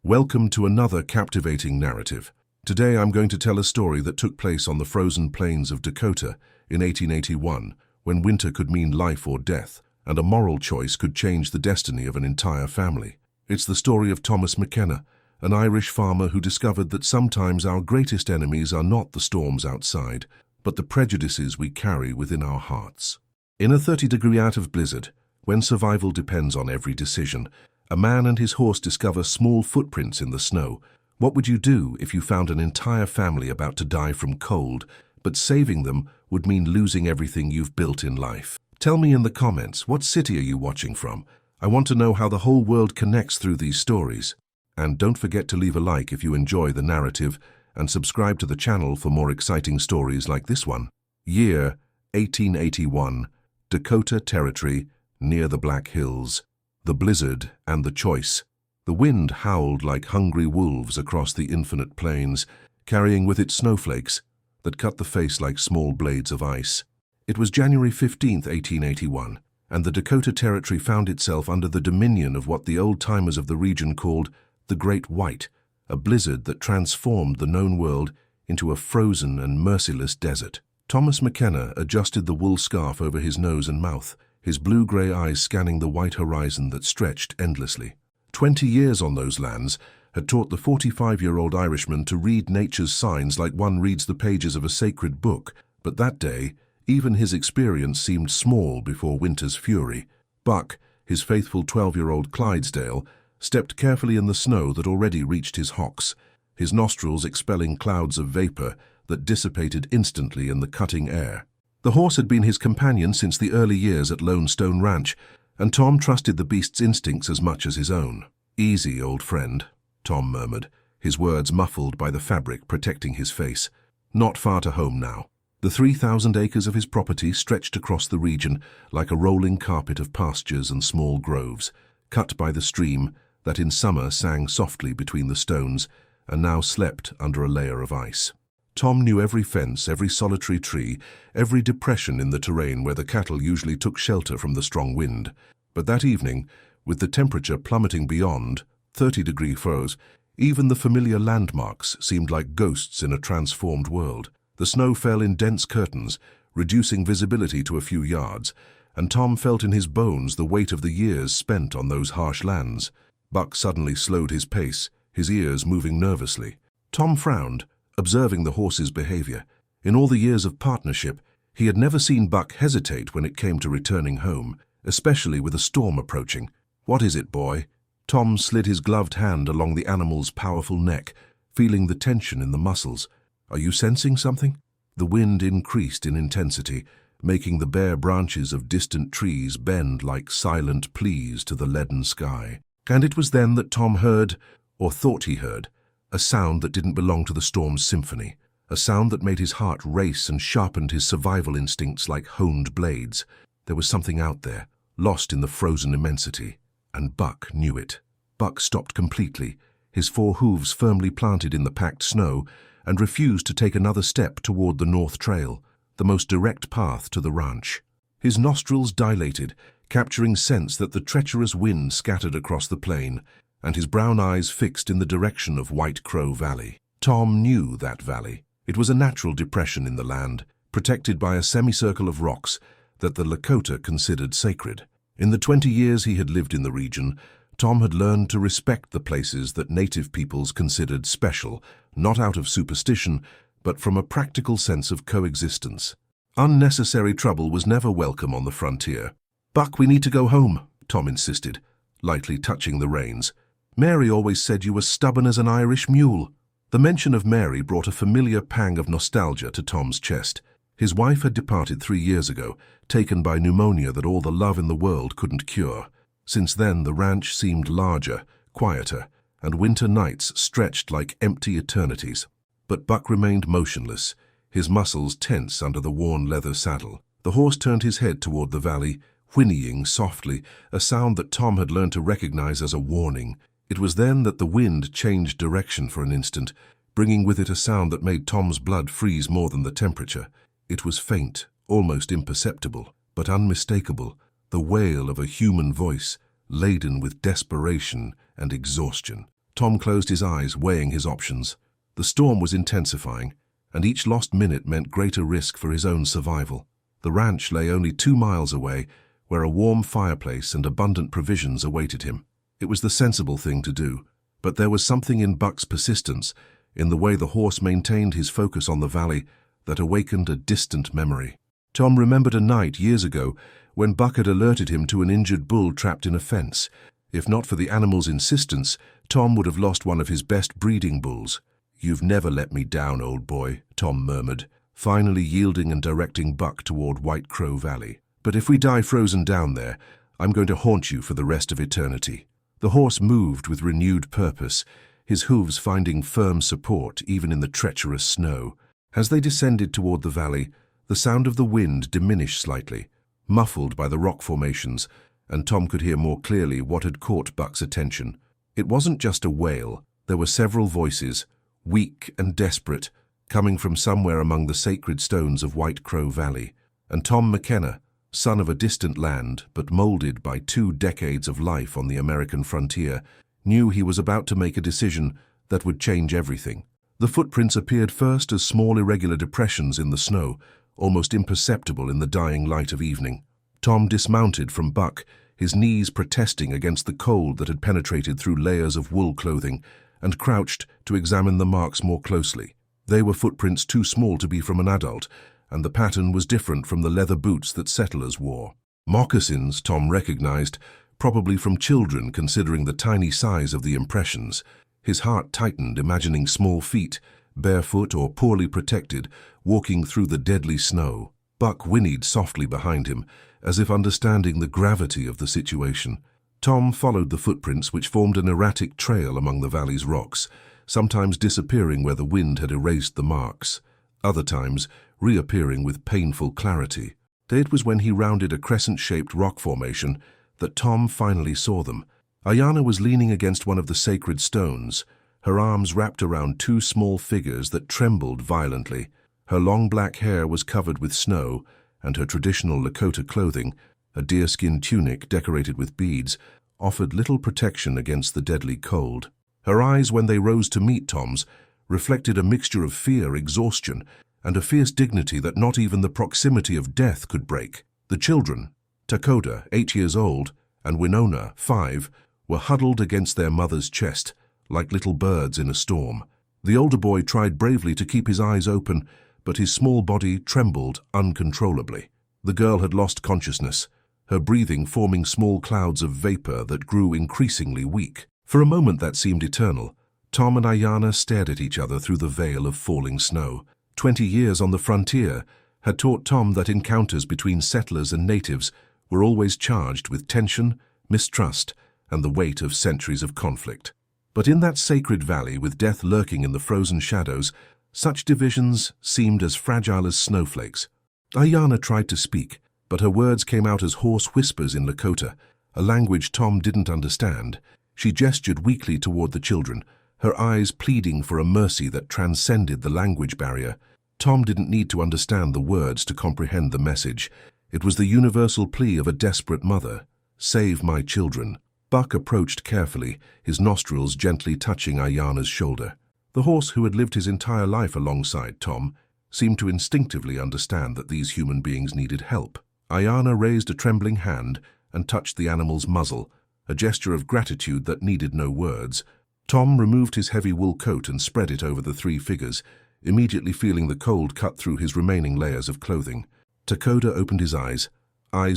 Welcome to another captivating narrative. Today I'm going to tell a story that took place on the frozen plains of Dakota in 1881, when winter could mean life or death, and a moral choice could change the destiny of an entire family. It's the story of Thomas McKenna, an Irish farmer who discovered that sometimes our greatest enemies are not the storms outside, but the prejudices we carry within our hearts. In a 30-degree out of blizzard, when survival depends on every decision, a man and his horse discover small footprints in the snow. What would you do if you found an entire family about to die from cold, but saving them would mean losing everything you've built in life? Tell me in the comments, what city are you watching from? I want to know how the whole world connects through these stories. And don't forget to leave a like if you enjoy the narrative, and subscribe to the channel for more exciting stories like this one. Year 1881, Dakota Territory, near the Black Hills. The blizzard and the choice. The wind howled like hungry wolves across the infinite plains, carrying with it snowflakes that cut the face like small blades of ice. It was January 15, 1881, and the Dakota Territory found itself under the dominion of what the old-timers of the region called the Great White, a blizzard that transformed the known world into a frozen and merciless desert. Thomas McKenna adjusted the wool scarf over his nose and mouth, his blue-gray eyes scanning the white horizon that stretched endlessly. 20 years on those lands had taught the 45-year-old Irishman to read nature's signs like one reads the pages of a sacred book, but that day, even his experience seemed small before winter's fury. Buck, his faithful 12-year-old Clydesdale, stepped carefully in the snow that already reached his hocks, his nostrils expelling clouds of vapor that dissipated instantly in the cutting air. The horse had been his companion since the early years at Lone Stone Ranch, and Tom trusted the beast's instincts as much as his own. "Easy, old friend," Tom murmured, his words muffled by the fabric protecting his face. Not far to home now. The 3,000 acres of his property stretched across the region like a rolling carpet of pastures and small groves, cut by the stream that in summer sang softly between the stones and now slept under a layer of ice. Tom knew every fence, every solitary tree, every depression in the terrain where the cattle usually took shelter from the strong wind. But that evening, with the temperature plummeting beyond 30-degree froze, even the familiar landmarks seemed like ghosts in a transformed world. The snow fell in dense curtains, reducing visibility to a few yards, and Tom felt in his bones the weight of the years spent on those harsh lands. Buck suddenly slowed his pace, his ears moving nervously. Tom frowned, observing the horse's behavior. In all the years of partnership, he had never seen Buck hesitate when it came to returning home, especially with a storm approaching. "What is it, boy?" Tom slid his gloved hand along the animal's powerful neck, feeling the tension in the muscles. "Are you sensing something?" The wind increased in intensity, making the bare branches of distant trees bend like silent pleas to the leaden sky. And it was then that Tom heard, or thought he heard, a sound that didn't belong to the storm's symphony, a sound that made his heart race and sharpened his survival instincts like honed blades. There was something out there, lost in the frozen immensity, and Buck knew it. Buck stopped completely, his 4 hooves firmly planted in the packed snow, and refused to take another step toward the North Trail, the most direct path to the ranch. His nostrils dilated, capturing scents that the treacherous wind scattered across the plain, and his brown eyes fixed in the direction of White Crow Valley. Tom knew that valley. It was a natural depression in the land, protected by a semicircle of rocks that the Lakota considered sacred. In the 20 years he had lived in the region, Tom had learned to respect the places that native peoples considered special, not out of superstition, but from a practical sense of coexistence. Unnecessary trouble was never welcome on the frontier. "Buck, we need to go home," Tom insisted, lightly touching the reins. "Mary always said you were stubborn as an Irish mule." The mention of Mary brought a familiar pang of nostalgia to Tom's chest. His wife had departed 3 years ago, taken by pneumonia that all the love in the world couldn't cure. Since then, the ranch seemed larger, quieter, and winter nights stretched like empty eternities. But Buck remained motionless, his muscles tense under the worn leather saddle. The horse turned his head toward the valley, whinnying softly, a sound that Tom had learned to recognize as a warning. It was then that the wind changed direction for an instant, bringing with it a sound that made Tom's blood freeze more than the temperature. It was faint, almost imperceptible, but unmistakable, the wail of a human voice, laden with desperation and exhaustion. Tom closed his eyes, weighing his options. The storm was intensifying, and each lost minute meant greater risk for his own survival. The ranch lay only 2 miles away, where a warm fireplace and abundant provisions awaited him. It was the sensible thing to do, but there was something in Buck's persistence, in the way the horse maintained his focus on the valley, that awakened a distant memory. Tom remembered a night years ago when Buck had alerted him to an injured bull trapped in a fence. If not for the animal's insistence, Tom would have lost one of his best breeding bulls. "You've never let me down, old boy," Tom murmured, finally yielding and directing Buck toward White Crow Valley. "But if we die frozen down there, I'm going to haunt you for the rest of eternity." The horse moved with renewed purpose, his hooves finding firm support even in the treacherous snow. As they descended toward the valley, the sound of the wind diminished slightly, muffled by the rock formations, and Tom could hear more clearly what had caught Buck's attention. It wasn't just a wail. There were several voices, weak and desperate, coming from somewhere among the sacred stones of White Crow Valley. And Tom McKenna, son of a distant land but molded by 2 decades of life on the American frontier, knew he was about to make a decision that would change everything. The footprints appeared first as small irregular depressions in the snow, almost imperceptible in the dying light of evening. Tom dismounted from Buck, his knees protesting against the cold that had penetrated through layers of wool clothing, and crouched to examine the marks more closely. They were footprints too small to be from an adult, and the pattern was different from the leather boots that settlers wore. Moccasins, Tom recognized, probably from children considering the tiny size of the impressions. His heart tightened, imagining small feet, barefoot or poorly protected, walking through the deadly snow. Buck whinnied softly behind him, as if understanding the gravity of the situation. Tom followed the footprints, which formed an erratic trail among the valley's rocks, sometimes disappearing where the wind had erased the marks, other times reappearing with painful clarity. It was when he rounded a crescent-shaped rock formation that Tom finally saw them. Ayana was leaning against one of the sacred stones, her arms wrapped around 2 small figures that trembled violently. Her long black hair was covered with snow, and her traditional Lakota clothing, a deerskin tunic decorated with beads, offered little protection against the deadly cold. Her eyes, when they rose to meet Tom's, reflected a mixture of fear, exhaustion, and a fierce dignity that not even the proximity of death could break. The children, Dakota, 8 years old, and Winona, 5, were huddled against their mother's chest, like little birds in a storm. The older boy tried bravely to keep his eyes open, but his small body trembled uncontrollably. The girl had lost consciousness, her breathing forming small clouds of vapor that grew increasingly weak. For a moment that seemed eternal. Tom and Ayana stared at each other through the veil of falling snow. 20 years on the frontier had taught Tom that encounters between settlers and natives were always charged with tension, mistrust, and the weight of centuries of conflict. But in that sacred valley, with death lurking in the frozen shadows, such divisions seemed as fragile as snowflakes. Ayana tried to speak, but her words came out as hoarse whispers in Lakota, a language Tom didn't understand. She gestured weakly toward the children, her eyes pleading for a mercy that transcended the language barrier. Tom didn't need to understand the words to comprehend the message. It was the universal plea of a desperate mother. "Save my children." Buck approached carefully, his nostrils gently touching Ayana's shoulder. The horse, who had lived his entire life alongside Tom, seemed to instinctively understand that these human beings needed help. Ayana raised a trembling hand and touched the animal's muzzle, a gesture of gratitude that needed no words. Tom removed his heavy wool coat and spread it over the 3 figures, immediately feeling the cold cut through his remaining layers of clothing. Dakota opened his eyes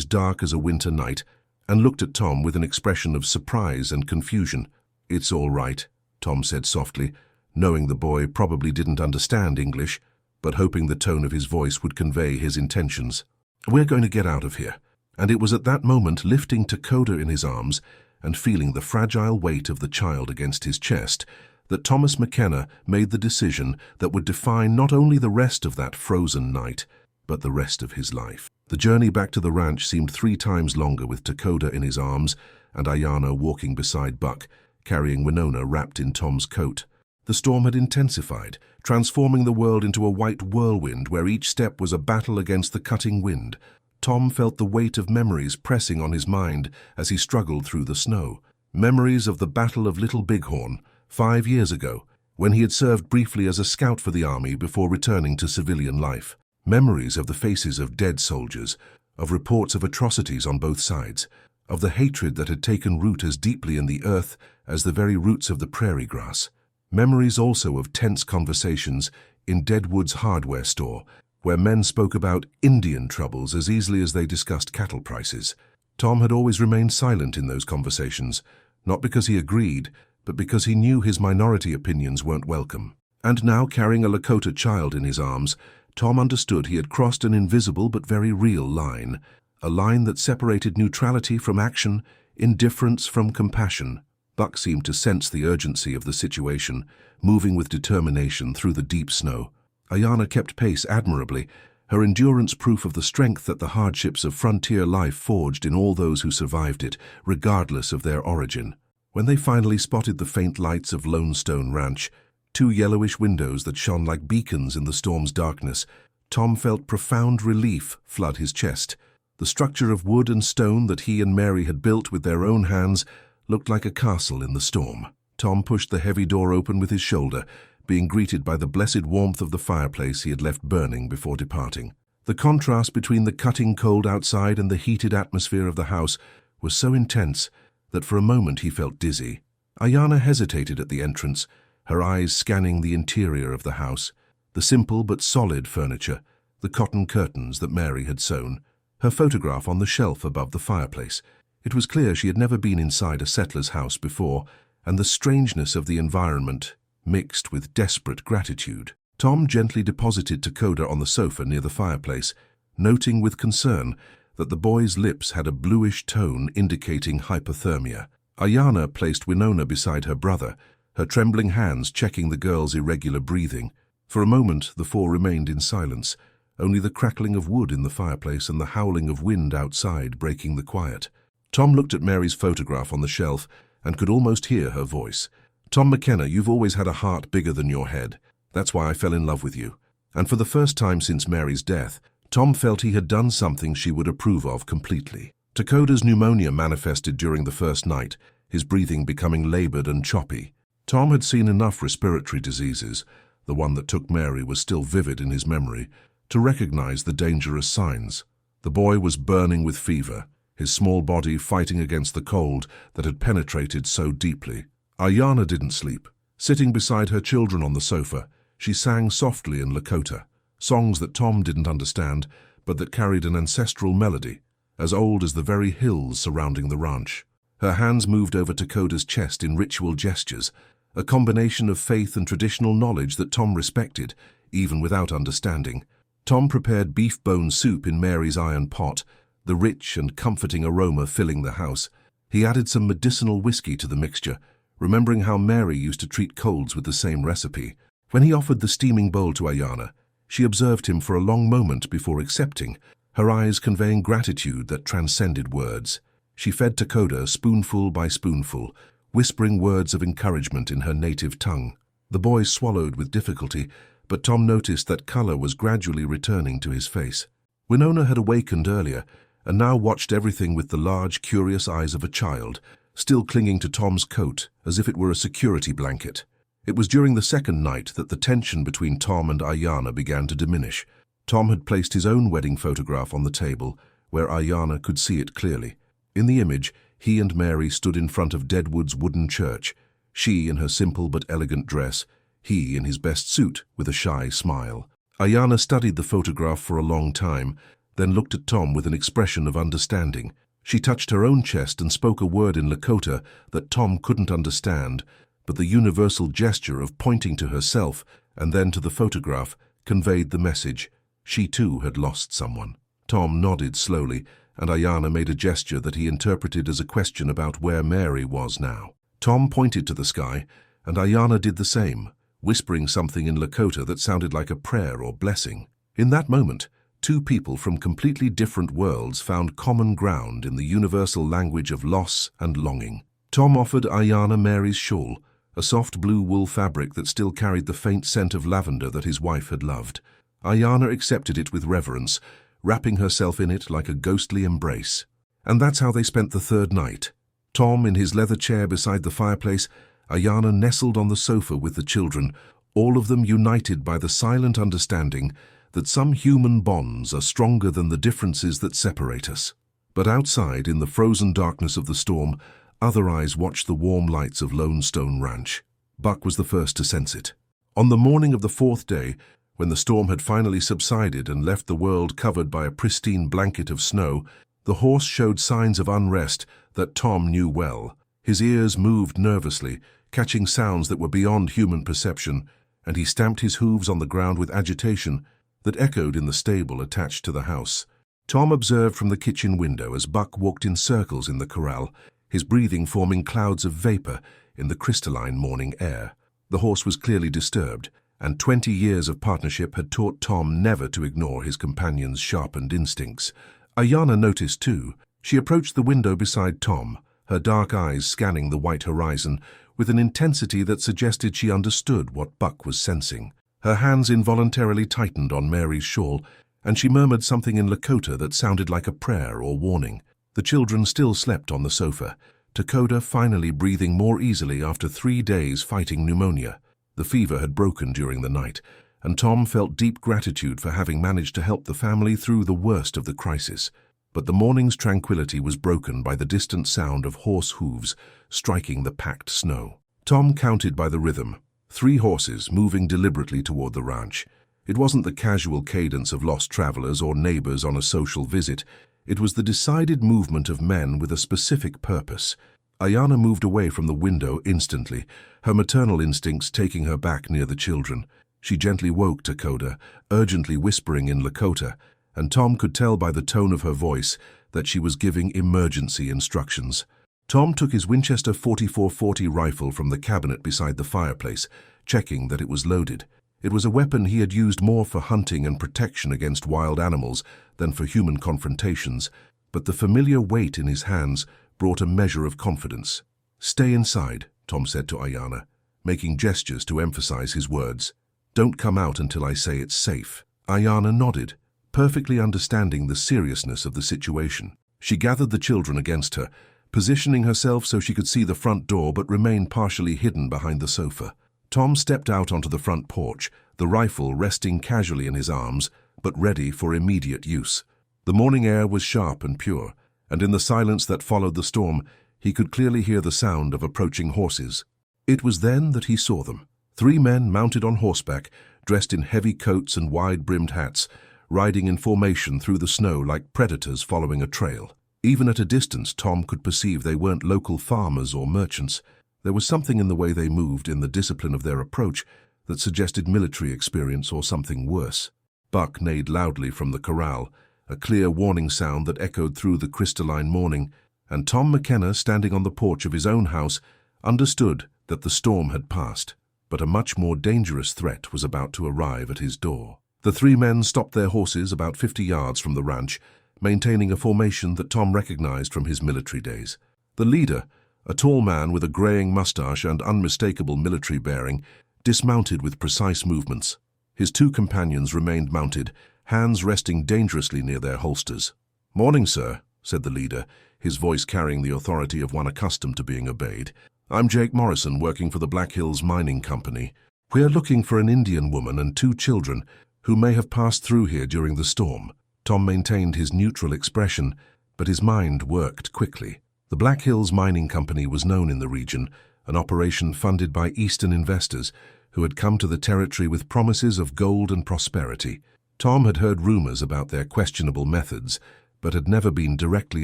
dark as a winter night, and looked at Tom with an expression of surprise and confusion. "It's all right," Tom said softly, knowing the boy probably didn't understand English, but hoping the tone of his voice would convey his intentions. "We're going to get out of here." And it was at that moment, lifting Dakota in his arms and feeling the fragile weight of the child against his chest, that Thomas McKenna made the decision that would define not only the rest of that frozen night, but the rest of his life. The journey back to the ranch seemed 3 times longer, with Dakota in his arms and Ayana walking beside Buck, carrying Winona wrapped in Tom's coat. The storm had intensified, transforming the world into a white whirlwind where each step was a battle against the cutting wind. Tom felt the weight of memories pressing on his mind as he struggled through the snow. Memories of the Battle of Little Bighorn, 5 years ago, when he had served briefly as a scout for the army before returning to civilian life. Memories of the faces of dead soldiers, of reports of atrocities on both sides, of the hatred that had taken root as deeply in the earth as the very roots of the prairie grass. Memories also of tense conversations in Deadwood's hardware store, where men spoke about Indian troubles as easily as they discussed cattle prices. Tom had always remained silent in those conversations, not because he agreed, but because he knew his minority opinions weren't welcome. And now, carrying a Lakota child in his arms, Tom understood he had crossed an invisible but very real line, a line that separated neutrality from action, indifference from compassion. Buck seemed to sense the urgency of the situation, moving with determination through the deep snow. Ayanna kept pace admirably, her endurance proof of the strength that the hardships of frontier life forged in all those who survived it, regardless of their origin. When they finally spotted the faint lights of Lone Stone Ranch, 2 yellowish windows that shone like beacons in the storm's darkness, Tom felt profound relief flood his chest. The structure of wood and stone that he and Mary had built with their own hands looked like a castle in the storm. Tom pushed the heavy door open with his shoulder, being greeted by the blessed warmth of the fireplace he had left burning before departing. The contrast between the cutting cold outside and the heated atmosphere of the house was so intense that for a moment he felt dizzy. Ayanna hesitated at the entrance, her eyes scanning the interior of the house, the simple but solid furniture, the cotton curtains that Mary had sewn, her photograph on the shelf above the fireplace. It was clear she had never been inside a settler's house before, and the strangeness of the environment mixed with desperate gratitude. Tom gently deposited Dakota on the sofa near the fireplace, noting with concern that the boy's lips had a bluish tone indicating hypothermia. Ayanna placed Winona beside her brother, her trembling hands checking the girl's irregular breathing. For a moment the four remained in silence, only the crackling of wood in the fireplace and the howling of wind outside breaking the quiet. Tom looked at Mary's photograph on the shelf and could almost hear her voice. "Tom McKenna, you've always had a heart bigger than your head. That's why I fell in love with you." And for the first time since Mary's death, Tom felt he had done something she would approve of completely. Dakota's pneumonia manifested during the first night, his breathing becoming labored and choppy. Tom had seen enough respiratory diseases, the one that took Mary was still vivid in his memory, to recognize the dangerous signs. The boy was burning with fever, his small body fighting against the cold that had penetrated so deeply. Ayanna didn't sleep. Sitting beside her children on the sofa, she sang softly in Lakota, songs that Tom didn't understand, but that carried an ancestral melody, as old as the very hills surrounding the ranch. Her hands moved over Dakota's chest in ritual gestures, a combination of faith and traditional knowledge that Tom respected, even without understanding. Tom prepared beef bone soup in Mary's iron pot, the rich and comforting aroma filling the house. He added some medicinal whiskey to the mixture, remembering how Mary used to treat colds with the same recipe. When he offered the steaming bowl to Ayanna, she observed him for a long moment before accepting, her eyes conveying gratitude that transcended words. She fed Dakota spoonful by spoonful, whispering words of encouragement in her native tongue. The boy swallowed with difficulty, but Tom noticed that color was gradually returning to his face. Winona had awakened earlier, and now watched everything with the large, curious eyes of a child, still clinging to Tom's coat as if it were a security blanket. It was during the second night that the tension between Tom and Ayanna began to diminish. Tom had placed his own wedding photograph on the table, where Ayanna could see it clearly. In the image, he and Mary stood in front of Deadwood's wooden church, she in her simple but elegant dress, he in his best suit with a shy smile. Ayanna studied the photograph for a long time, then looked at Tom with an expression of understanding. She touched her own chest and spoke a word in Lakota that Tom couldn't understand, but the universal gesture of pointing to herself and then to the photograph conveyed the message. She too had lost someone. Tom nodded slowly, and Ayanna made a gesture that he interpreted as a question about where Mary was now. Tom pointed to the sky, and Ayanna did the same, whispering something in Lakota that sounded like a prayer or blessing. In that moment, two people from completely different worlds found common ground in the universal language of loss and longing. Tom offered Ayanna Mary's shawl, a soft blue wool fabric that still carried the faint scent of lavender that his wife had loved. Ayanna accepted it with reverence, wrapping herself in it like a ghostly embrace. And that's how they spent the third night. Tom in his leather chair beside the fireplace, Ayana nestled on the sofa with the children, all of them united by the silent understanding that some human bonds are stronger than the differences that separate us. But outside, in the frozen darkness of the storm, other eyes watched the warm lights of Lone Stone Ranch. Buck was the first to sense it. On the morning of the fourth day, when the storm had finally subsided and left the world covered by a pristine blanket of snow, the horse showed signs of unrest that Tom knew well. His ears moved nervously, catching sounds that were beyond human perception, and he stamped his hooves on the ground with agitation that echoed in the stable attached to the house. Tom observed from the kitchen window as Buck walked in circles in the corral, his breathing forming clouds of vapor in the crystalline morning air. The horse was clearly disturbed, and 20 years of partnership had taught Tom never to ignore his companion's sharpened instincts. Ayana noticed too. She approached the window beside Tom, her dark eyes scanning the white horizon with an intensity that suggested she understood what Buck was sensing. Her hands involuntarily tightened on Mary's shawl, and she murmured something in Lakota that sounded like a prayer or warning. The children still slept on the sofa, Dakota finally breathing more easily after 3 days fighting pneumonia. The fever had broken during the night, and Tom felt deep gratitude for having managed to help the family through the worst of the crisis. But the morning's tranquility was broken by the distant sound of horse hooves striking the packed snow. Tom counted by the rhythm, 3 horses moving deliberately toward the ranch. It wasn't the casual cadence of lost travelers or neighbors on a social visit. It was the decided movement of men with a specific purpose. Ayana moved away from the window instantly, her maternal instincts taking her back near the children. She gently woke Dakota, urgently whispering in Lakota, and Tom could tell by the tone of her voice that she was giving emergency instructions. Tom took his Winchester .44-40 rifle from the cabinet beside the fireplace, checking that it was loaded. It was a weapon he had used more for hunting and protection against wild animals than for human confrontations, but the familiar weight in his hands brought a measure of confidence. "Stay inside," Tom said to Ayana, making gestures to emphasize his words. "Don't come out until I say it's safe." Ayana nodded, perfectly understanding the seriousness of the situation. She gathered the children against her, positioning herself so she could see the front door but remained partially hidden behind the sofa. Tom stepped out onto the front porch, the rifle resting casually in his arms, but ready for immediate use. The morning air was sharp and pure, and in the silence that followed the storm, he could clearly hear the sound of approaching horses. It was then that he saw them. 3 men mounted on horseback, dressed in heavy coats and wide-brimmed hats, riding in formation through the snow like predators following a trail. Even at a distance, Tom could perceive they weren't local farmers or merchants. There was something in the way they moved, in the discipline of their approach, that suggested military experience or something worse. Buck neighed loudly from the corral, a clear warning sound that echoed through the crystalline morning, and Tom McKenna, standing on the porch of his own house, understood that the storm had passed, but a much more dangerous threat was about to arrive at his door. The 3 men stopped their horses about 50 yards from the ranch, maintaining a formation that Tom recognized from his military days. The leader, a tall man with a graying mustache and unmistakable military bearing, dismounted with precise movements. His 2 companions remained mounted, hands resting dangerously near their holsters. "Morning, sir," said the leader, his voice carrying the authority of one accustomed to being obeyed. "I'm Jake Morrison, working for the Black Hills Mining Company. We're looking for an Indian woman and 2 children who may have passed through here during the storm." Tom maintained his neutral expression, but his mind worked quickly. The Black Hills Mining Company was known in the region, an operation funded by Eastern investors who had come to the territory with promises of gold and prosperity. Tom had heard rumors about their questionable methods, but had never been directly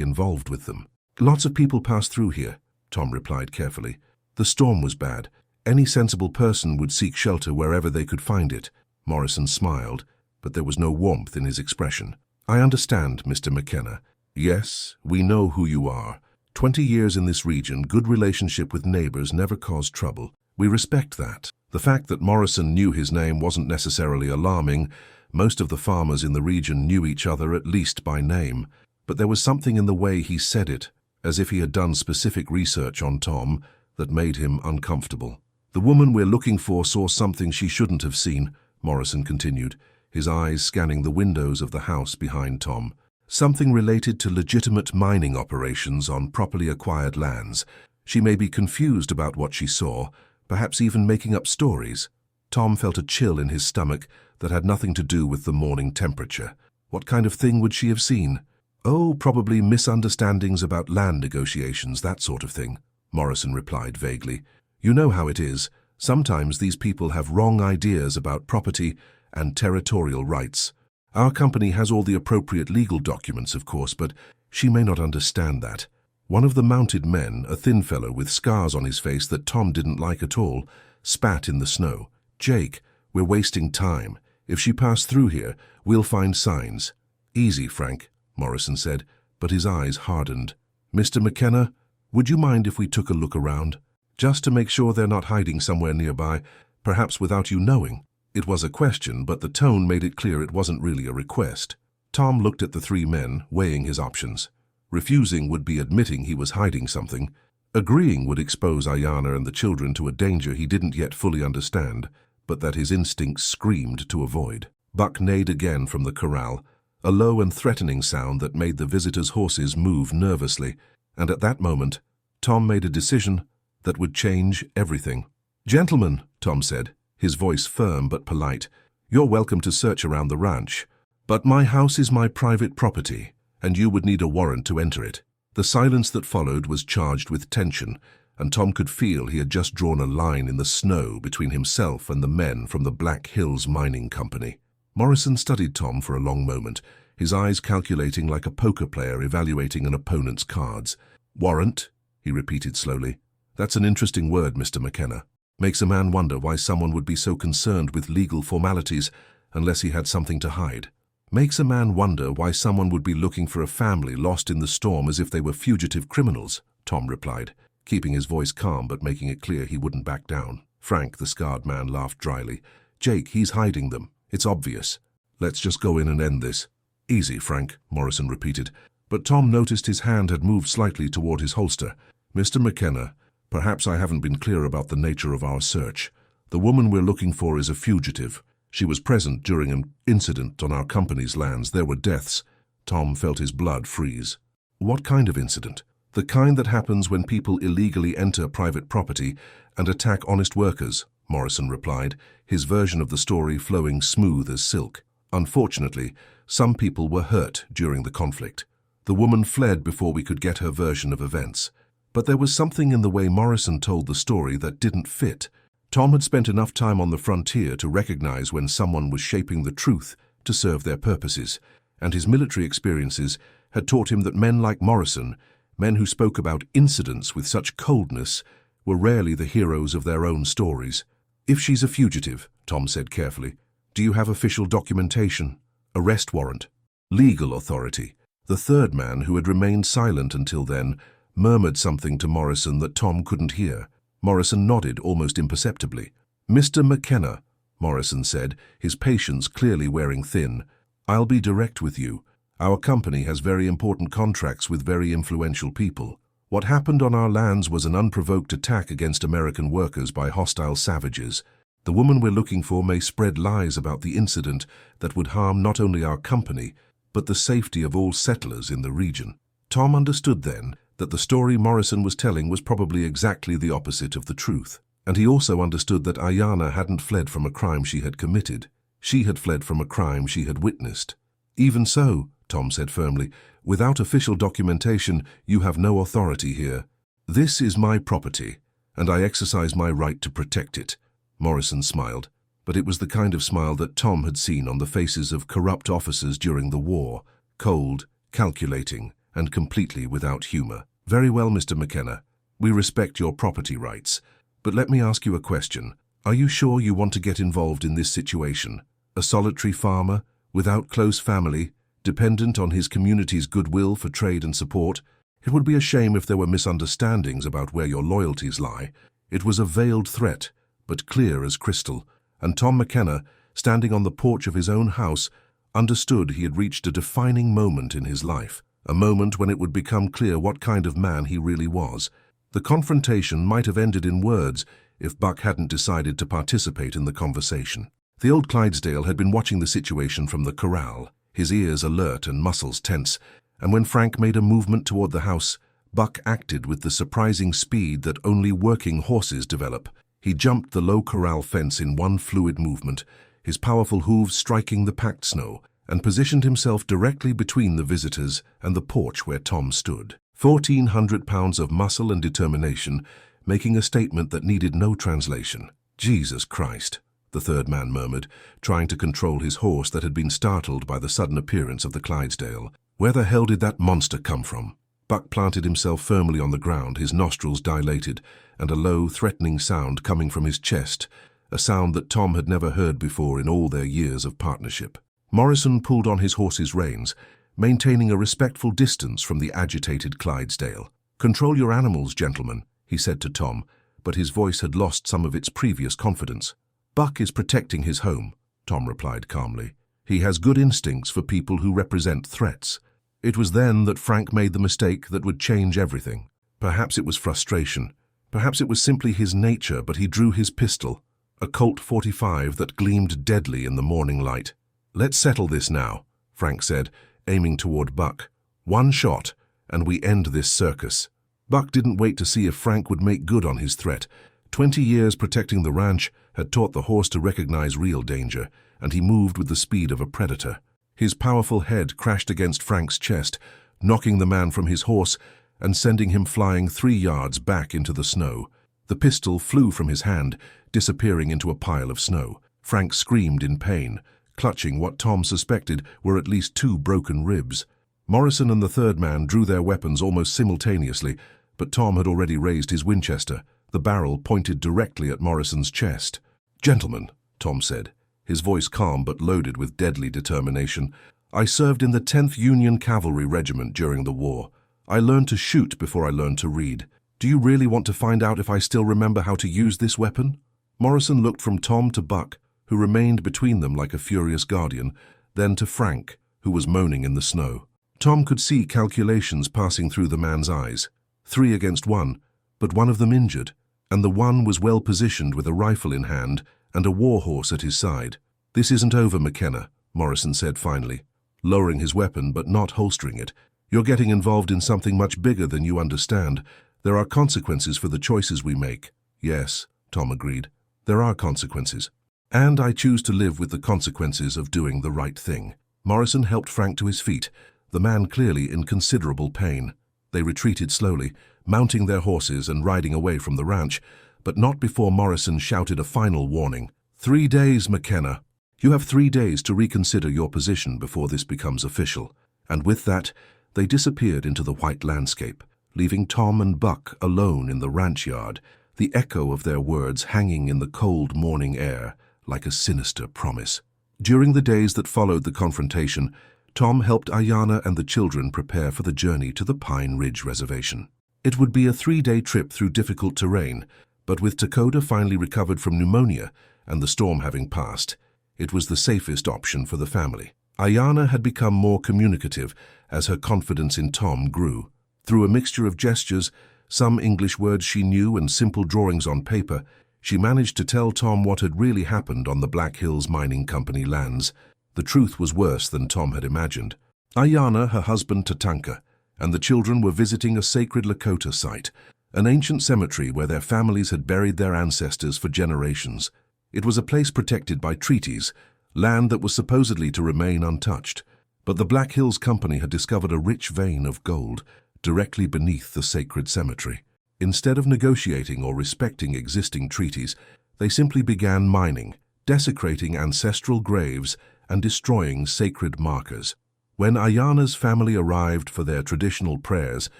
involved with them. "Lots of people pass through here," Tom replied carefully. "The storm was bad. Any sensible person would seek shelter wherever they could find it." Morrison smiled, but there was no warmth in his expression. "I understand, Mr. McKenna. Yes, we know who you are. 20 years in this region, good relationship with neighbors never caused trouble. We respect that." The fact that Morrison knew his name wasn't necessarily alarming. Most of the farmers in the region knew each other at least by name, but there was something in the way he said it, as if he had done specific research on Tom, that made him uncomfortable. "The woman we're looking for saw something she shouldn't have seen," Morrison continued, his eyes scanning the windows of the house behind Tom. "Something related to legitimate mining operations on properly acquired lands. She may be confused about what she saw, perhaps even making up stories. Tom felt a chill in his stomach that had nothing to do with the morning temperature. What kind of thing would she have seen? Oh, probably misunderstandings about land negotiations, that sort of thing, Morrison replied vaguely. You know how it is. Sometimes these people have wrong ideas about property and territorial rights. Our company has all the appropriate legal documents, of course, but she may not understand that. One of the mounted men, a thin fellow with scars on his face that Tom didn't like at all, spat in the snow. Jake, we're wasting time. If she passed through here, we'll find signs. Easy, Frank, Morrison said, but his eyes hardened. Mr. McKenna, would you mind if we took a look around? Just to make sure they're not hiding somewhere nearby, perhaps without you knowing. It was a question, but the tone made it clear it wasn't really a request. Tom looked at the three men, weighing his options. Refusing would be admitting he was hiding something. Agreeing would expose Ayanna and the children to a danger he didn't yet fully understand, but that his instincts screamed to avoid. Buck neighed again from the corral, a low and threatening sound that made the visitors' horses move nervously, and at that moment, Tom made a decision that would change everything. Gentlemen, Tom said, his voice firm but polite, you're welcome to search around the ranch, but my house is my private property, and you would need a warrant to enter it. The silence that followed was charged with tension, and Tom could feel he had just drawn a line in the snow between himself and the men from the Black Hills Mining Company. Morrison studied Tom for a long moment, his eyes calculating like a poker player evaluating an opponent's cards. Warrant, he repeated slowly. That's an interesting word, Mr. McKenna. Makes a man wonder why someone would be so concerned with legal formalities unless he had something to hide. Makes a man wonder why someone would be looking for a family lost in the storm as if they were fugitive criminals, Tom replied, keeping his voice calm but making it clear he wouldn't back down. Frank, the scarred man, laughed dryly. Jake, he's hiding them. It's obvious. Let's just go in and end this. Easy, Frank, Morrison repeated, but Tom noticed his hand had moved slightly toward his holster. Mr. McKenna, perhaps I haven't been clear about the nature of our search. The woman we're looking for is a fugitive. She was present during an incident on our company's lands. There were deaths. Tom felt his blood freeze. What kind of incident? The kind that happens when people illegally enter private property and attack honest workers, Morrison replied, his version of the story flowing smooth as silk. Unfortunately, some people were hurt during the conflict. The woman fled before we could get her version of events. But there was something in the way Morrison told the story that didn't fit. Tom had spent enough time on the frontier to recognize when someone was shaping the truth to serve their purposes, and his military experiences had taught him that men like Morrison, men who spoke about incidents with such coldness, were rarely the heroes of their own stories. If she's a fugitive, Tom said carefully, do you have official documentation? Arrest warrant? Legal authority? The third man, who had remained silent until then, murmured something to Morrison that Tom couldn't hear. Morrison nodded almost imperceptibly. Mr. McKenna, Morrison said, his patience clearly wearing thin, I'll be direct with you. Our company has very important contracts with very influential people. What happened on our lands was an unprovoked attack against American workers by hostile savages. The woman we're looking for may spread lies about the incident that would harm not only our company, but the safety of all settlers in the region. Tom understood then that the story Morrison was telling was probably exactly the opposite of the truth. And he also understood that Ayanna hadn't fled from a crime she had committed. She had fled from a crime she had witnessed. Even so, Tom said firmly, without official documentation, you have no authority here. This is my property, and I exercise my right to protect it. Morrison smiled, but it was the kind of smile that Tom had seen on the faces of corrupt officers during the war, cold, calculating, and completely without humor. Very well, Mr. McKenna. We respect your property rights. But let me ask you a question. Are you sure you want to get involved in this situation? A solitary farmer, without close family, dependent on his community's goodwill for trade and support? It would be a shame if there were misunderstandings about where your loyalties lie. It was a veiled threat, but clear as crystal, and Tom McKenna, standing on the porch of his own house, understood he had reached a defining moment in his life. A moment when it would become clear what kind of man he really was. The confrontation might have ended in words if Buck hadn't decided to participate in the conversation. The old Clydesdale had been watching the situation from the corral, his ears alert and muscles tense, and when Frank made a movement toward the house, Buck acted with the surprising speed that only working horses develop. He jumped the low corral fence in one fluid movement, his powerful hooves striking the packed snow, and positioned himself directly between the visitors and the porch where Tom stood. 1,400 pounds of muscle and determination, making a statement that needed no translation. "Jesus Christ," the third man murmured, trying to control his horse that had been startled by the sudden appearance of the Clydesdale. "Where the hell did that monster come from?" Buck planted himself firmly on the ground, his nostrils dilated, and a low, threatening sound coming from his chest, a sound that Tom had never heard before in all their years of partnership. Morrison pulled on his horse's reins, maintaining a respectful distance from the agitated Clydesdale. "Control your animals, gentlemen," he said to Tom, but his voice had lost some of its previous confidence. "Buck is protecting his home," Tom replied calmly. "He has good instincts for people who represent threats." It was then that Frank made the mistake that would change everything. Perhaps it was frustration. Perhaps it was simply his nature, but he drew his pistol, a Colt .45 that gleamed deadly in the morning light. "Let's settle this now," Frank said, aiming toward Buck. "One shot, and we end this circus." Buck didn't wait to see if Frank would make good on his threat. 20 years protecting the ranch had taught the horse to recognize real danger, and he moved with the speed of a predator. His powerful head crashed against Frank's chest, knocking the man from his horse and sending him flying 3 yards back into the snow. The pistol flew from his hand, disappearing into a pile of snow. Frank screamed in pain, clutching what Tom suspected were at least 2 broken ribs. Morrison and the third man drew their weapons almost simultaneously, but Tom had already raised his Winchester, the barrel pointed directly at Morrison's chest. "Gentlemen," Tom said, his voice calm but loaded with deadly determination, "I served in the 10th Union Cavalry Regiment during the war. I learned to shoot before I learned to read. Do you really want to find out if I still remember how to use this weapon?" Morrison looked from Tom to Buck, who remained between them like a furious guardian, then to Frank, who was moaning in the snow. Tom could see calculations passing through the man's eyes. 3 against 1, but one of them injured, and the one was well positioned with a rifle in hand and a war horse at his side. "This isn't over, McKenna," Morrison said finally, lowering his weapon but not holstering it. "You're getting involved in something much bigger than you understand. There are consequences for the choices we make." "Yes," Tom agreed, "there are consequences. And I choose to live with the consequences of doing the right thing." Morrison helped Frank to his feet, the man clearly in considerable pain. They retreated slowly, mounting their horses and riding away from the ranch, but not before Morrison shouted a final warning. 3 days, McKenna. You have 3 days to reconsider your position before this becomes official." And with that, they disappeared into the white landscape, leaving Tom and Buck alone in the ranch yard, the echo of their words hanging in the cold morning air like a sinister promise. During the days that followed the confrontation, Tom helped Ayanna and the children prepare for the journey to the Pine Ridge Reservation. It would be a 3-day trip through difficult terrain, but with Dakota finally recovered from pneumonia and the storm having passed, it was the safest option for the family. Ayanna had become more communicative as her confidence in Tom grew. Through a mixture of gestures, some English words she knew and simple drawings on paper, she managed to tell Tom what had really happened on the Black Hills Mining Company lands. The truth was worse than Tom had imagined. Ayanna, her husband Tatanka, and the children were visiting a sacred Lakota site, an ancient cemetery where their families had buried their ancestors for generations. It was a place protected by treaties, land that was supposedly to remain untouched. But the Black Hills Company had discovered a rich vein of gold directly beneath the sacred cemetery. Instead of negotiating or respecting existing treaties, they simply began mining, desecrating ancestral graves and destroying sacred markers. When Ayanna's family arrived for their traditional prayers,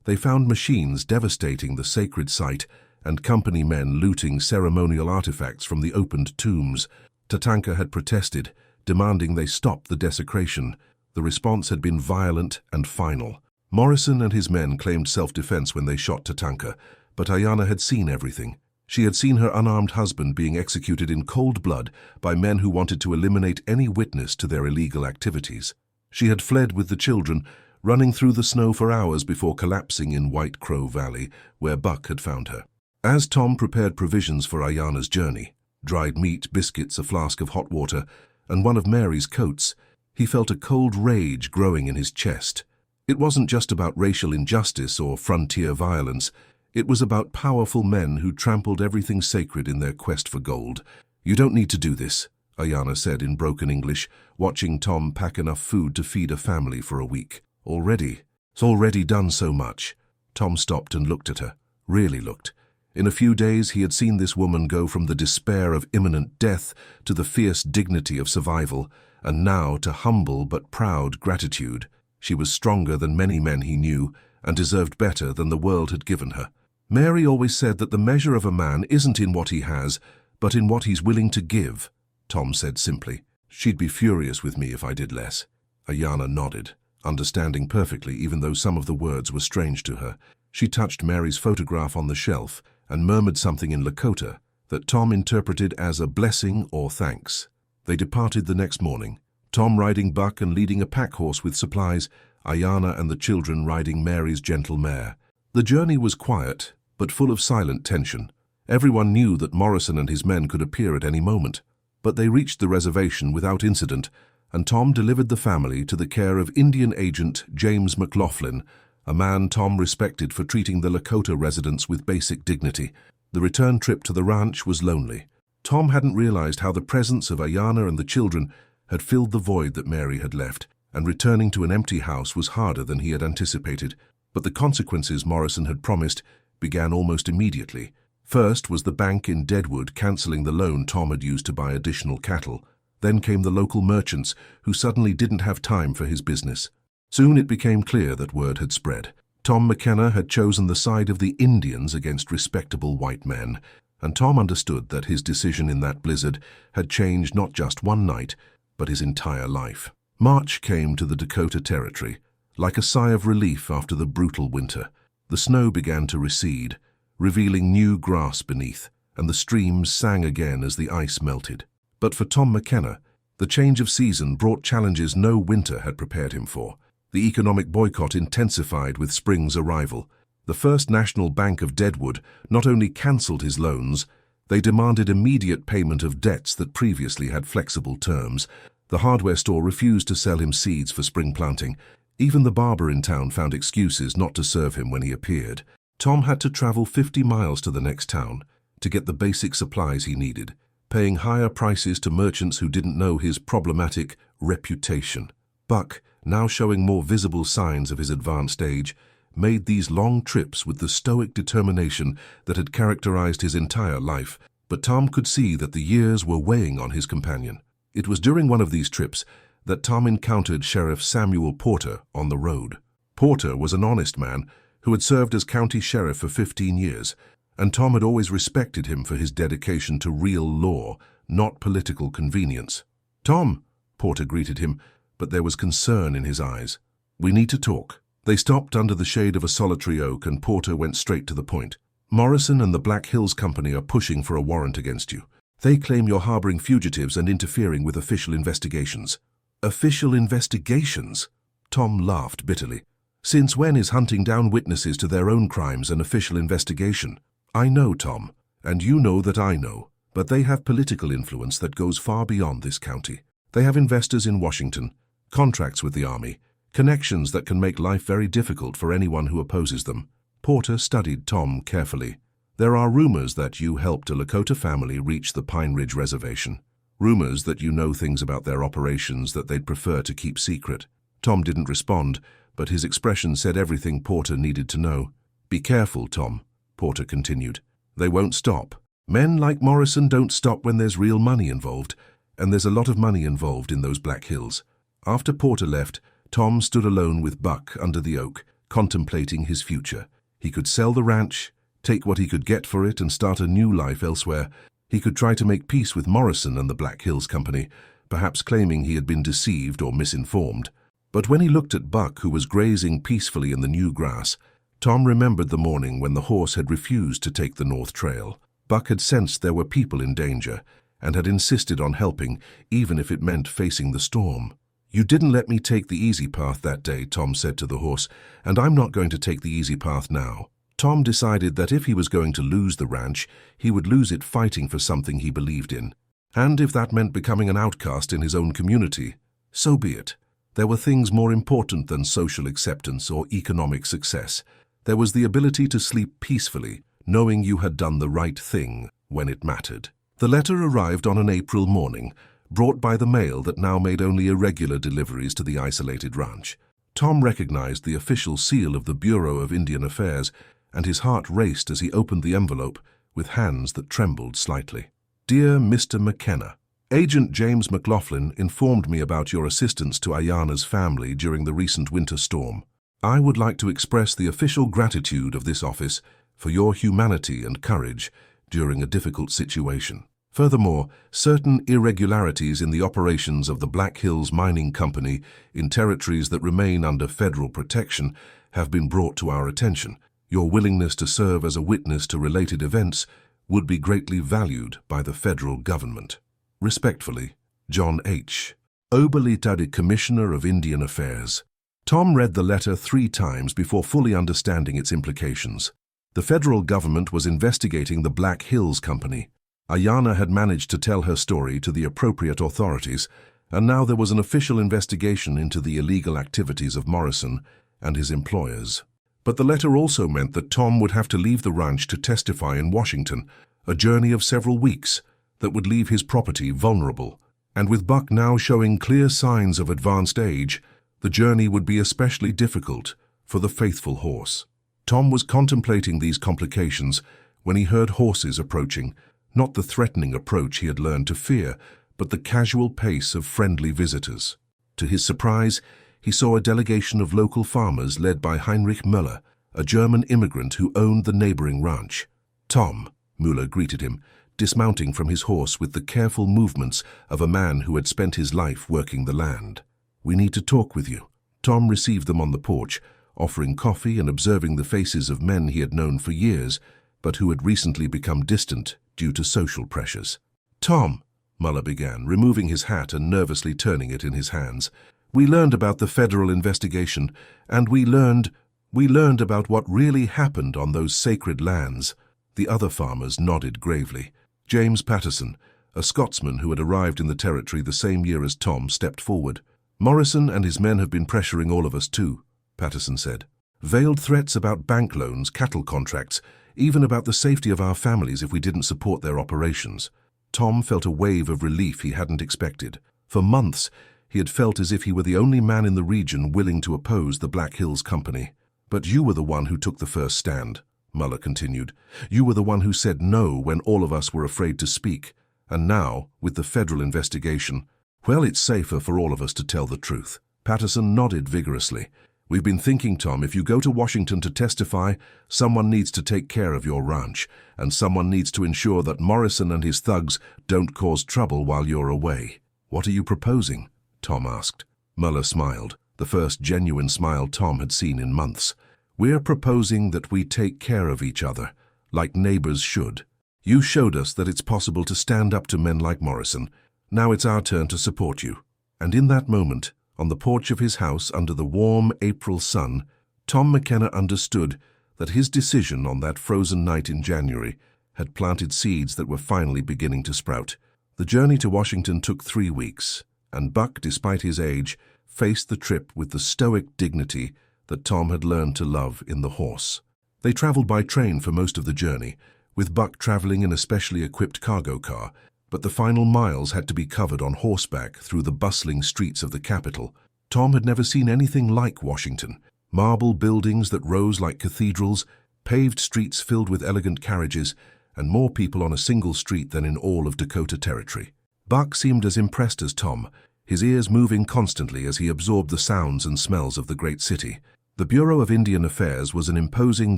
they found machines devastating the sacred site and company men looting ceremonial artifacts from the opened tombs. Tatanka had protested, demanding they stop the desecration. The response had been violent and final. Morrison and his men claimed self-defense when they shot Tatanka, but Ayanna had seen everything. She had seen her unarmed husband being executed in cold blood by men who wanted to eliminate any witness to their illegal activities. She had fled with the children, running through the snow for hours before collapsing in White Crow Valley, where Buck had found her. As Tom prepared provisions for Ayanna's journey, dried meat, biscuits, a flask of hot water, and one of Mary's coats, he felt a cold rage growing in his chest. It wasn't just about racial injustice or frontier violence. It was about powerful men who trampled everything sacred in their quest for gold. "You don't need to do this," Ayana said in broken English, watching Tom pack enough food to feed a family for a week. It's already done so much." Tom stopped and looked at her, really looked. In a few days he had seen this woman go from the despair of imminent death to the fierce dignity of survival, and now to humble but proud gratitude. She was stronger than many men he knew, and deserved better than the world had given her. "Mary always said that the measure of a man isn't in what he has, but in what he's willing to give," Tom said simply. "She'd be furious with me if I did less." Ayana nodded, understanding perfectly even though some of the words were strange to her. She touched Mary's photograph on the shelf and murmured something in Lakota that Tom interpreted as a blessing or thanks. They departed the next morning, Tom riding Buck and leading a pack horse with supplies, Ayana and the children riding Mary's gentle mare. The journey was quiet, but full of silent tension. Everyone knew that Morrison and his men could appear at any moment. But they reached the reservation without incident, and Tom delivered the family to the care of Indian agent James McLaughlin, a man Tom respected for treating the Lakota residents with basic dignity. The return trip to the ranch was lonely. Tom hadn't realized how the presence of Ayana and the children had filled the void that Mary had left, and returning to an empty house was harder than he had anticipated. But the consequences Morrison had promised began almost immediately. First was the bank in Deadwood cancelling the loan Tom had used to buy additional cattle. Then came the local merchants, who suddenly didn't have time for his business. Soon it became clear that word had spread. Tom McKenna had chosen the side of the Indians against respectable white men, and Tom understood that his decision in that blizzard had changed not just one night, but his entire life. March came to the Dakota Territory, like a sigh of relief after the brutal winter. The snow began to recede, revealing new grass beneath, and the streams sang again as the ice melted. But for Tom McKenna, the change of season brought challenges no winter had prepared him for. The economic boycott intensified with spring's arrival. The First National Bank of Deadwood not only cancelled his loans, they demanded immediate payment of debts that previously had flexible terms. The hardware store refused to sell him seeds for spring planting. Even the barber in town found excuses not to serve him when he appeared. Tom had to travel 50 miles to the next town to get the basic supplies he needed, paying higher prices to merchants who didn't know his problematic reputation. Buck, now showing more visible signs of his advanced age, made these long trips with the stoic determination that had characterized his entire life, but Tom could see that the years were weighing on his companion. It was during one of these trips that Tom encountered Sheriff Samuel Porter on the road. Porter was an honest man who had served as county sheriff for 15 years, and Tom had always respected him for his dedication to real law, not political convenience. "Tom," Porter greeted him, but there was concern in his eyes. "We need to talk." They stopped under the shade of a solitary oak, and Porter went straight to the point. "Morrison and the Black Hills Company are pushing for a warrant against you. They claim you're harboring fugitives and interfering with official investigations." "Official investigations?" Tom laughed bitterly. "Since when is hunting down witnesses to their own crimes an official investigation?" "I know, Tom, and you know that I know, but they have political influence that goes far beyond this county. They have investors in Washington, contracts with the Army, connections that can make life very difficult for anyone who opposes them." Porter studied Tom carefully. "There are rumors that you helped a Lakota family reach the Pine Ridge Reservation. Rumors that you know things about their operations that they'd prefer to keep secret." Tom didn't respond, but his expression said everything Porter needed to know. "Be careful, Tom," Porter continued. "They won't stop. Men like Morrison don't stop when there's real money involved, and there's a lot of money involved in those Black Hills." After Porter left, Tom stood alone with Buck under the oak, contemplating his future. He could sell the ranch, take what he could get for it, and start a new life elsewhere. He could try to make peace with Morrison and the Black Hills Company, perhaps claiming he had been deceived or misinformed. But when he looked at Buck, who was grazing peacefully in the new grass, Tom remembered the morning when the horse had refused to take the North Trail. Buck had sensed there were people in danger, and had insisted on helping, even if it meant facing the storm. "You didn't let me take the easy path that day," Tom said to the horse, "and I'm not going to take the easy path now." Tom decided that if he was going to lose the ranch, he would lose it fighting for something he believed in. And if that meant becoming an outcast in his own community, so be it. There were things more important than social acceptance or economic success. There was the ability to sleep peacefully, knowing you had done the right thing when it mattered. The letter arrived on an April morning, brought by the mail that now made only irregular deliveries to the isolated ranch. Tom recognized the official seal of the Bureau of Indian Affairs, and his heart raced as he opened the envelope with hands that trembled slightly. Dear Mr. McKenna, Agent James McLaughlin informed me about your assistance to Ayana's family during the recent winter storm. I would like to express the official gratitude of this office for your humanity and courage during a difficult situation. Furthermore, certain irregularities in the operations of the Black Hills Mining Company in territories that remain under federal protection have been brought to our attention. Your willingness to serve as a witness to related events would be greatly valued by the federal government. Respectfully, John H. Oberleitade, Commissioner of Indian Affairs. Tom read the letter 3 times before fully understanding its implications. The federal government was investigating the Black Hills Company. Ayana had managed to tell her story to the appropriate authorities, and now there was an official investigation into the illegal activities of Morrison and his employers. But the letter also meant that Tom would have to leave the ranch to testify in Washington, a journey of several weeks that would leave his property vulnerable. And with Buck now showing clear signs of advanced age, the journey would be especially difficult for the faithful horse. Tom was contemplating these complications when he heard horses approaching, not the threatening approach he had learned to fear, but the casual pace of friendly visitors. To his surprise, he saw a delegation of local farmers led by Heinrich Müller, a German immigrant who owned the neighboring ranch. Tom, Müller greeted him, dismounting from his horse with the careful movements of a man who had spent his life working the land. We need to talk with you. Tom received them on the porch, offering coffee and observing the faces of men he had known for years, but who had recently become distant due to social pressures. Tom, Müller began, removing his hat and nervously turning it in his hands. We learned about the federal investigation, and we learned about what really happened on those sacred lands. The other farmers nodded gravely. James Patterson, a Scotsman who had arrived in the territory the same year as Tom, stepped forward. Morrison and his men have been pressuring all of us too, Patterson said. Veiled threats about bank loans, cattle contracts, even about the safety of our families if we didn't support their operations. Tom felt a wave of relief he hadn't expected. For months, he had felt as if he were the only man in the region willing to oppose the Black Hills Company. But you were the one who took the first stand, Müller continued. You were the one who said no when all of us were afraid to speak. And now, with the federal investigation, well, it's safer for all of us to tell the truth. Patterson nodded vigorously. We've been thinking, Tom, if you go to Washington to testify, someone needs to take care of your ranch, and someone needs to ensure that Morrison and his thugs don't cause trouble while you're away. What are you proposing? Tom asked. Müller smiled, the first genuine smile Tom had seen in months. We're proposing that we take care of each other, like neighbors should. You showed us that it's possible to stand up to men like Morrison. Now it's our turn to support you. And in that moment, on the porch of his house under the warm April sun, Tom McKenna understood that his decision on that frozen night in January had planted seeds that were finally beginning to sprout. The journey to Washington took 3 weeks, and Buck, despite his age, faced the trip with the stoic dignity that Tom had learned to love in the horse. They traveled by train for most of the journey, with Buck traveling in a specially equipped cargo car, but the final miles had to be covered on horseback through the bustling streets of the capital. Tom had never seen anything like Washington. Marble buildings that rose like cathedrals, paved streets filled with elegant carriages, and more people on a single street than in all of Dakota Territory. Buck seemed as impressed as Tom, his ears moving constantly as he absorbed the sounds and smells of the great city. The Bureau of Indian Affairs was an imposing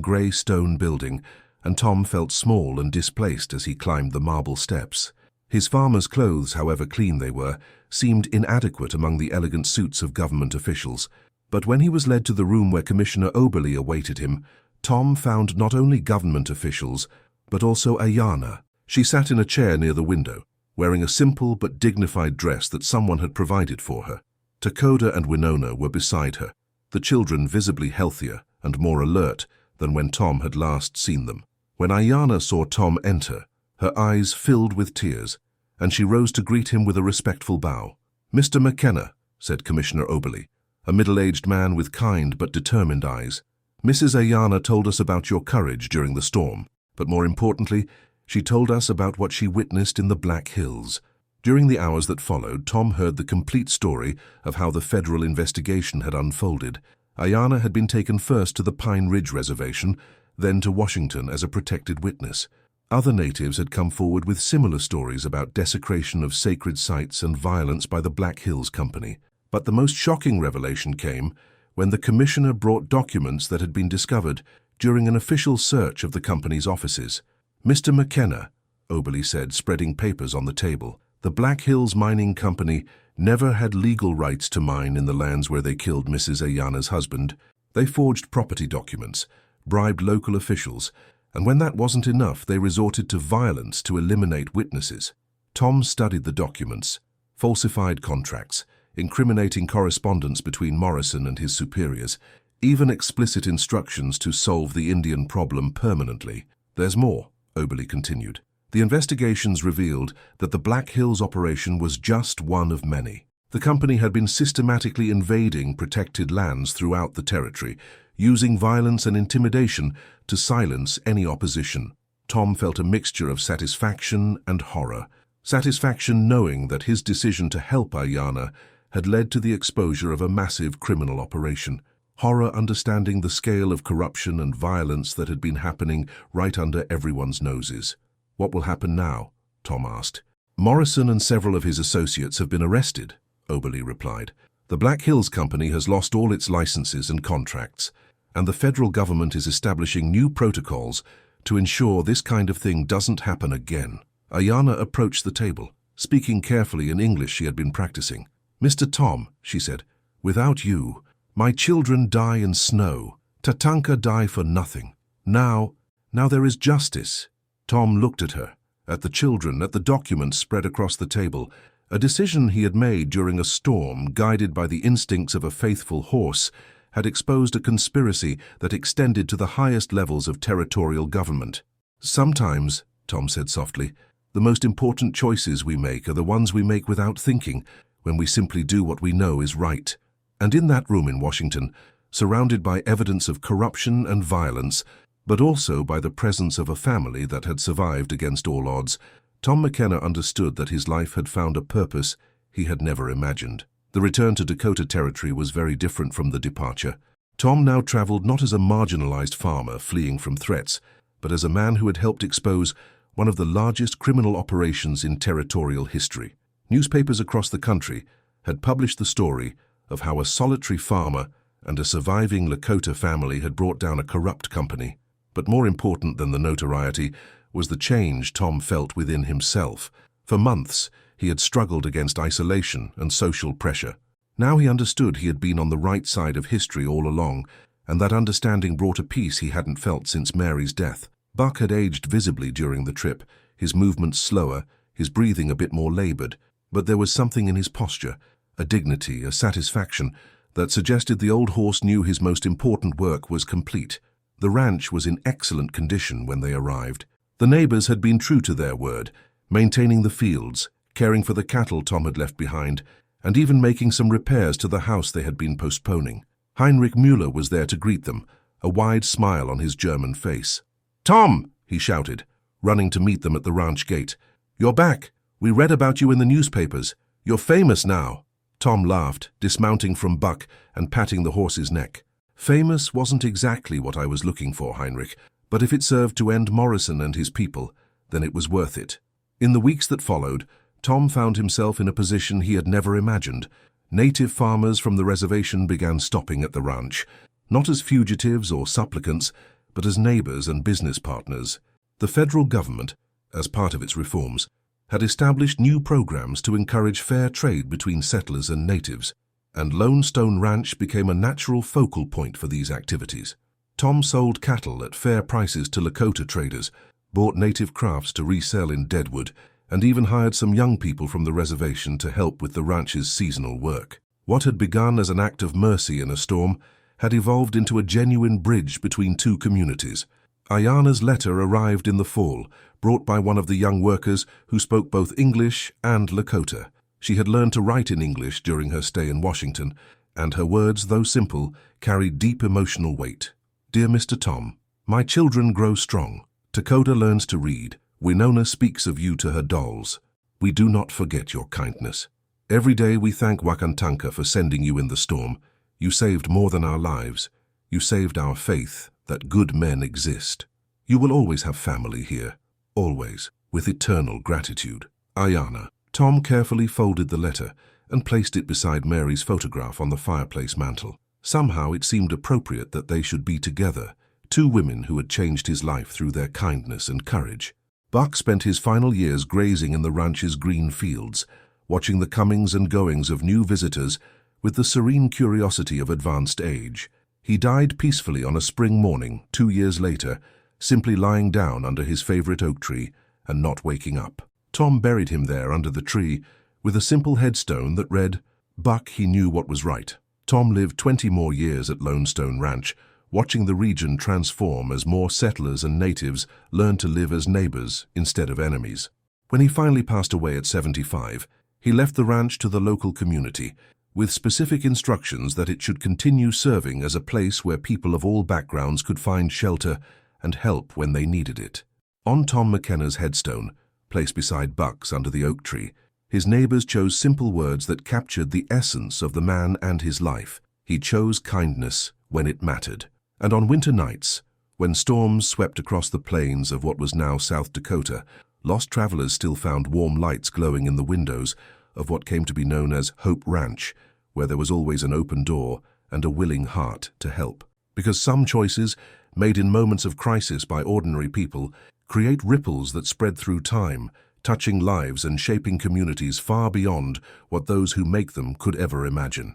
grey stone building, and Tom felt small and displaced as he climbed the marble steps. His farmer's clothes, however clean they were, seemed inadequate among the elegant suits of government officials. But when he was led to the room where Commissioner Oberle awaited him, Tom found not only government officials, but also Ayana. She sat in a chair near the window, wearing a simple but dignified dress that someone had provided for her. Dakota and Winona were beside her, the children visibly healthier and more alert than when Tom had last seen them. When Ayana saw Tom enter, her eyes filled with tears, and she rose to greet him with a respectful bow. Mr. McKenna, said Commissioner Oberly, a middle-aged man with kind but determined eyes. "Mrs. Ayana told us about your courage during the storm, but more importantly, she told us about what she witnessed in the Black Hills." During the hours that followed, Tom heard the complete story of how the federal investigation had unfolded. Ayana had been taken first to the Pine Ridge Reservation, then to Washington as a protected witness. Other natives had come forward with similar stories about desecration of sacred sites and violence by the Black Hills Company. But the most shocking revelation came when the commissioner brought documents that had been discovered during an official search of the company's offices. "Mr. McKenna," Oberly said, spreading papers on the table, "the Black Hills Mining Company never had legal rights to mine in the lands where they killed Mrs. Ayana's husband. They forged property documents, bribed local officials, and when that wasn't enough, they resorted to violence to eliminate witnesses." Tom studied the documents, falsified contracts, incriminating correspondence between Morrison and his superiors, even explicit instructions to solve the Indian problem permanently. "There's more," Oberly continued. "The investigations revealed that the Black Hills operation was just one of many. The company had been systematically invading protected lands throughout the territory, using violence and intimidation to silence any opposition." Tom felt a mixture of satisfaction and horror. Satisfaction knowing that his decision to help Ayana had led to the exposure of a massive criminal operation. Horror understanding the scale of corruption and violence that had been happening right under everyone's noses. "What will happen now?" Tom asked. "Morrison and several of his associates have been arrested," Oberly replied. "The Black Hills Company has lost all its licenses and contracts, and the federal government is establishing new protocols to ensure this kind of thing doesn't happen again." Ayana approached the table, speaking carefully in English she had been practicing. "Mr. Tom," she said, "without you, my children die in snow. Tatanka die for nothing. Now there is justice." Tom looked at her, at the children, at the documents spread across the table, a decision he had made during a storm, guided by the instincts of a faithful horse, had exposed a conspiracy that extended to the highest levels of territorial government. "Sometimes," Tom said softly, "the most important choices we make are the ones we make without thinking, when we simply do what we know is right." And in that room in Washington, surrounded by evidence of corruption and violence, but also by the presence of a family that had survived against all odds, Tom McKenna understood that his life had found a purpose he had never imagined. The return to Dakota Territory was very different from the departure. Tom now traveled not as a marginalized farmer fleeing from threats, but as a man who had helped expose one of the largest criminal operations in territorial history. Newspapers across the country had published the story of how a solitary farmer and a surviving Lakota family had brought down a corrupt company. But more important than the notoriety was the change Tom felt within himself. For months, he had struggled against isolation and social pressure. Now he understood he had been on the right side of history all along, and that understanding brought a peace he hadn't felt since Mary's death. Buck had aged visibly during the trip, his movements slower, his breathing a bit more labored, but there was something in his posture, a dignity, a satisfaction, that suggested the old horse knew his most important work was complete. The ranch was in excellent condition when they arrived. The neighbors had been true to their word, maintaining the fields, caring for the cattle Tom had left behind, and even making some repairs to the house they had been postponing. Heinrich Müller was there to greet them, a wide smile on his German face. "Tom!" he shouted, running to meet them at the ranch gate. "You're back. We read about you in the newspapers. You're famous now." Tom laughed, dismounting from Buck and patting the horse's neck. "Famous wasn't exactly what I was looking for, Heinrich, but if it served to end Morrison and his people, then it was worth it." In the weeks that followed, Tom found himself in a position he had never imagined. Native farmers from the reservation began stopping at the ranch, not as fugitives or supplicants, but as neighbors and business partners. The federal government, as part of its reforms, had established new programs to encourage fair trade between settlers and natives, and Lone Stone Ranch became a natural focal point for these activities. Tom sold cattle at fair prices to Lakota traders, bought native crafts to resell in Deadwood, and even hired some young people from the reservation to help with the ranch's seasonal work. What had begun as an act of mercy in a storm had evolved into a genuine bridge between two communities. Ayana's letter arrived in the fall, brought by one of the young workers who spoke both English and Lakota. She had learned to write in English during her stay in Washington, and her words, though simple, carried deep emotional weight. Dear Mr. Tom, my children grow strong. Dakota learns to read. Winona speaks of you to her dolls. We do not forget your kindness. Every day we thank Wakantanka for sending you in the storm. You saved more than our lives. You saved our faith that good men exist. You will always have family here. Always, with eternal gratitude. Ayana. Tom carefully folded the letter and placed it beside Mary's photograph on the fireplace mantel. Somehow it seemed appropriate that they should be together, two women who had changed his life through their kindness and courage. Buck spent his final years grazing in the ranch's green fields, watching the comings and goings of new visitors with the serene curiosity of advanced age. He died peacefully on a spring morning 2 years later, simply lying down under his favorite oak tree and not waking up. Tom buried him there under the tree with a simple headstone that read, "Buck, he knew what was right." Tom lived 20 more years at Lone Stone Ranch, watching the region transform as more settlers and natives learned to live as neighbors instead of enemies. When he finally passed away at 75, he left the ranch to the local community, with specific instructions that it should continue serving as a place where people of all backgrounds could find shelter and help when they needed it. On Tom McKenna's headstone, placed beside Buck's under the oak tree, his neighbors chose simple words that captured the essence of the man and his life. He chose kindness when it mattered. And on winter nights, when storms swept across the plains of what was now South Dakota, lost travelers still found warm lights glowing in the windows of what came to be known as Hope Ranch, where there was always an open door and a willing heart to help. Because some choices, made in moments of crisis by ordinary people, create ripples that spread through time, touching lives and shaping communities far beyond what those who make them could ever imagine.